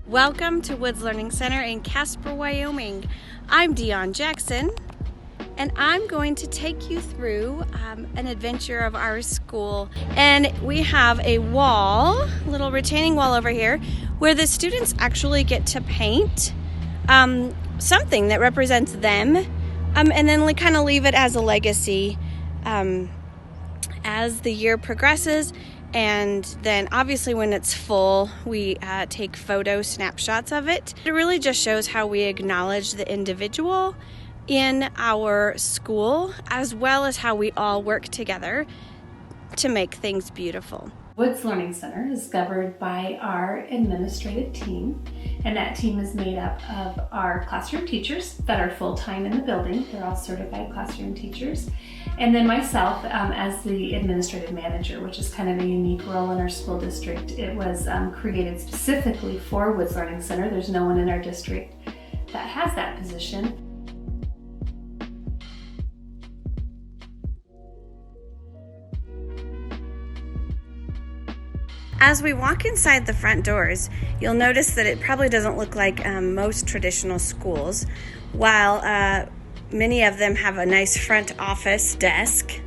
Welcome to Woods Learning Center in Casper, Wyoming. I'm Dion Jackson, and I'm going to take you through an adventure of our school. And we have a wall, little retaining wall over here, where the students actually get to paint something that represents them, and then kind of leave it as a legacy as the year progresses. And then obviously when it's full, we take photo snapshots of it. It really just shows how we acknowledge the individual in our school, as well as how we all work together to make things beautiful. Woods Learning Center is governed by our administrative team, and that team is made up of our classroom teachers that are full-time in the building. They're all certified classroom teachers. And then myself as the administrative manager, which is kind of a unique role in our school district. It was created specifically for Woods Learning Center. There's no one in our district that has that position. As we walk inside the front doors, you'll notice that it probably doesn't look like most traditional schools. While many of them have a nice front office desk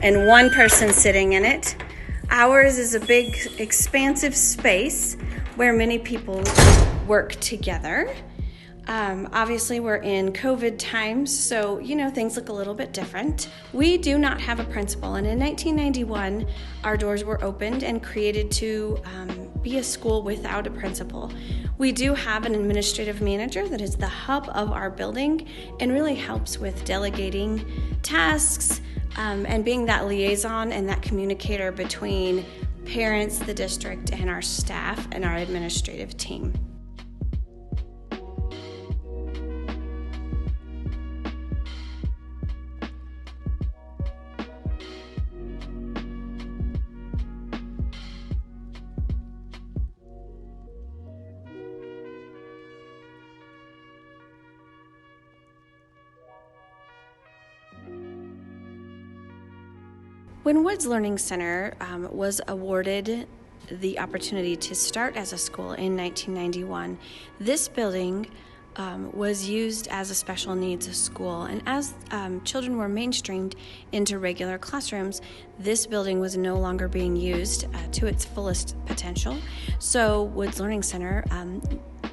and one person sitting in it, ours is a big, expansive space where many people work together. Obviously, we're in COVID times, so things look a little bit different. We do not have a principal, and in 1991, our doors were opened and created to be a school without a principal. We do have an administrative manager that is the hub of our building and really helps with delegating tasks and being that liaison and that communicator between parents, the district, and our staff and our administrative team. When Woods Learning Center was awarded the opportunity to start as a school in 1991, this building was used as a special needs school. And as children were mainstreamed into regular classrooms, this building was no longer being used to its fullest potential. So Woods Learning Center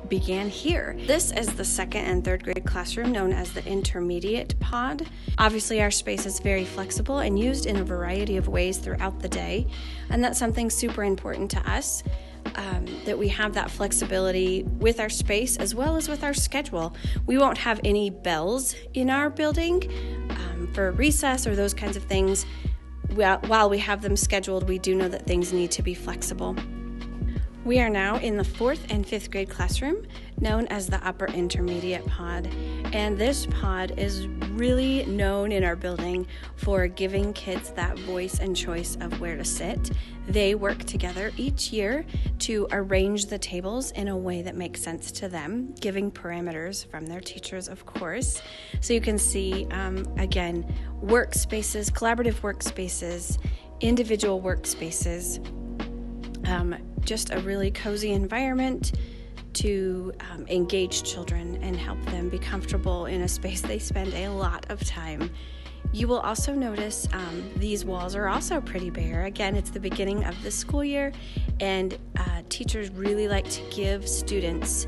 began here. This is the second and third grade classroom, known as the intermediate pod. Obviously, our space is very flexible and used in a variety of ways throughout the day, and that's something super important to us, that we have that flexibility with our space as well as with our schedule. We won't have any bells in our building for recess or those kinds of things. While we have them scheduled, we do know that things need to be flexible. We are now in the 4th and 5th grade classroom, known as the upper intermediate pod. And this pod is really known in our building for giving kids that voice and choice of where to sit. They work together each year to arrange the tables in a way that makes sense to them, giving parameters from their teachers, of course. So you can see, again, workspaces, collaborative workspaces, individual workspaces, just a really cozy environment to engage children and help them be comfortable in a space they spend a lot of time. You will also notice these walls are also pretty bare. Again, it's the beginning of the school year, and teachers really like to give students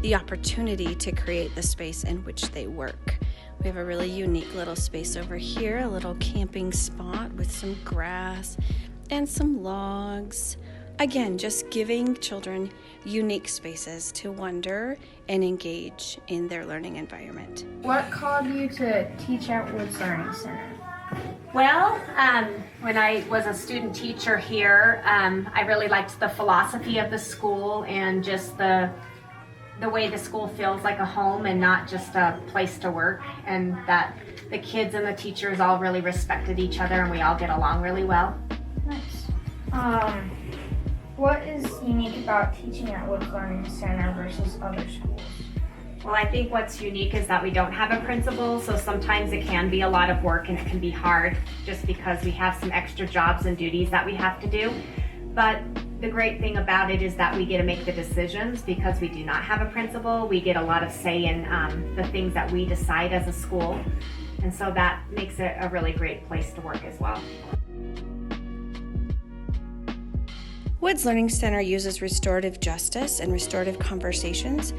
the opportunity to create the space in which they work. We have a really unique little space over here, a little camping spot with some grass and some logs. Again, just giving children unique spaces to wonder and engage in their learning environment. What called you to teach at Woods Learning Center? Well, when I was a student teacher here, I really liked the philosophy of the school and just the way the school feels like a home and not just a place to work, and that the kids and the teachers all really respected each other and we all get along really well. Nice. What is unique about teaching at Woods Learning Center versus other schools? Well, I think what's unique is that we don't have a principal, so sometimes it can be a lot of work and it can be hard just because we have some extra jobs and duties that we have to do. But The great thing about it is that we get to make the decisions because we do not have a principal. We get a lot of say in the things that we decide as a school. And so that makes it a really great place to work as well. Woods Learning Center uses restorative justice and restorative conversations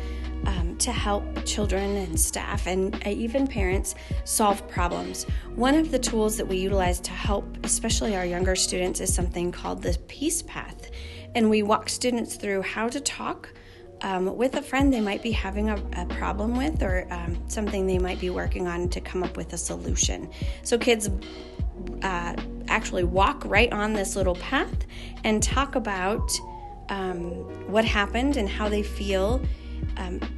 to help children and staff and even parents solve problems. One of the tools that we utilize to help, especially our younger students, is something called the Peace Path. And we walk students through how to talk with a friend they might be having a problem with, or something they might be working on to come up with a solution. So kids actually walk right on this little path and talk about what happened and how they feel,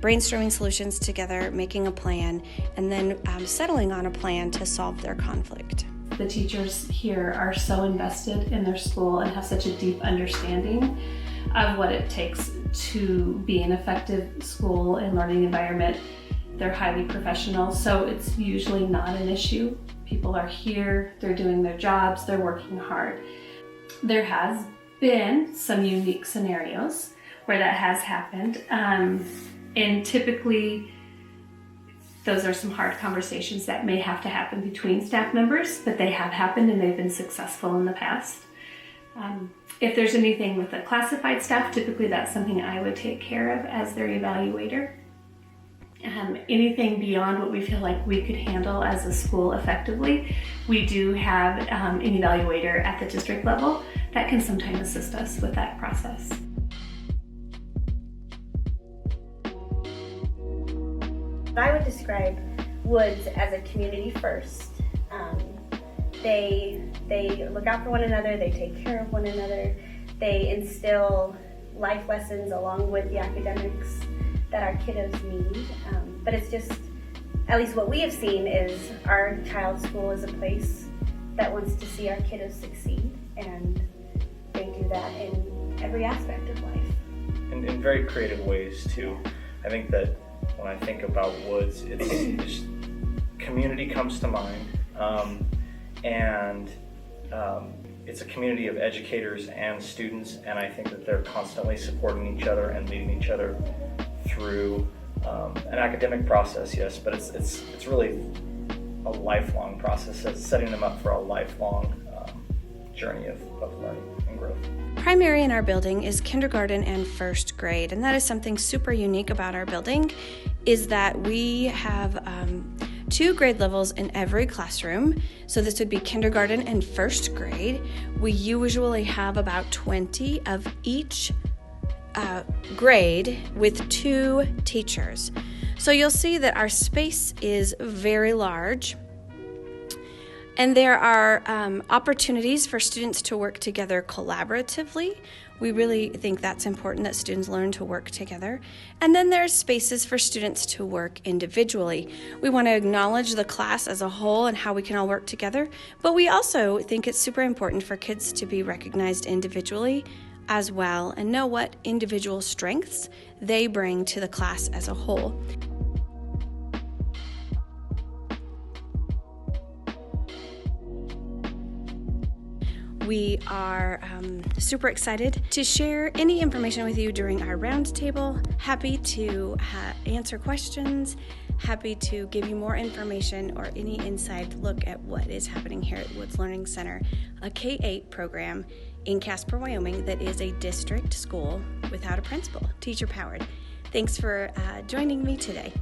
brainstorming solutions together, making a plan, and then settling on a plan to solve their conflict. The teachers here are so invested in their school and have such a deep understanding of what it takes to be an effective school and learning environment. They're highly professional, so it's usually not an issue. People are here, they're doing their jobs, they're working hard. There has been some unique scenarios where that has happened, and typically those are some hard conversations that may have to happen between staff members, but they have happened and they've been successful in the past. If there's anything with the classified staff, typically that's something I would take care of as their evaluator. Anything beyond what we feel like we could handle as a school effectively, we do have an evaluator at the district level that can sometimes assist us with that process. I would describe Woods as a community first. They look out for one another, they take care of one another, they instill life lessons along with the academics that our kiddos need. But it's just, at least what we have seen is our child's school is a place that wants to see our kiddos succeed, and they do that in every aspect of life. In very creative ways too. I think that when I think about Woods, it's community comes to mind, and it's a community of educators and students, and I think that they're constantly supporting each other and leading each other through an academic process, yes, but it's really a lifelong process. It's setting them up for a lifelong journey of learning and growth. Primary in our building is kindergarten and first grade, and that is something super unique about our building, is that we have 2 grade levels in every classroom. So this would be kindergarten and first grade. We usually have about 20 of each grade with 2 teachers. So you'll see that our space is very large, and there are opportunities for students to work together collaboratively. We really think that's important, that students learn to work together. And then there's spaces for students to work individually. We want to acknowledge the class as a whole and how we can all work together, but we also think it's super important for kids to be recognized individually as well and know what individual strengths they bring to the class as a whole. We are super excited to share any information with you during our roundtable. Happy to answer questions, happy to give you more information or any inside look at what is happening here at Woods Learning Center, a K-8 program in Casper, Wyoming that is a district school without a principal, teacher-powered. Thanks for joining me today.